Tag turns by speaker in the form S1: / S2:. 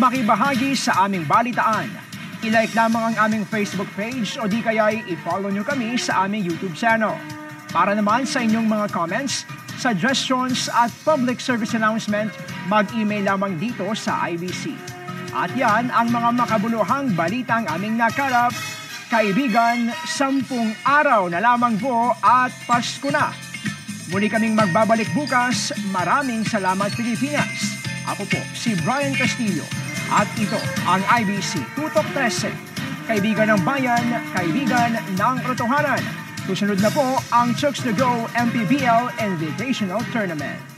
S1: makibahagi sa aming balitaan. I-like lamang ang aming Facebook page o di kaya i-follow nyo kami sa aming YouTube channel. Para naman sa inyong mga comments, suggestions at public service announcement, mag-email lamang dito sa IBC. At yan ang mga makabuluhang balitang aming nakalap. Kaibigan, 10 araw na lamang po at Pasko na. Muli kaming magbabalik bukas. Maraming salamat, Pilipinas. Ako po si Brian Castillo at ito ang IBC Tutok 13. Kaibigan ng bayan, kaibigan ng katotohanan. Susunod na po ang Chooks to Go MPBL Invitational Tournament.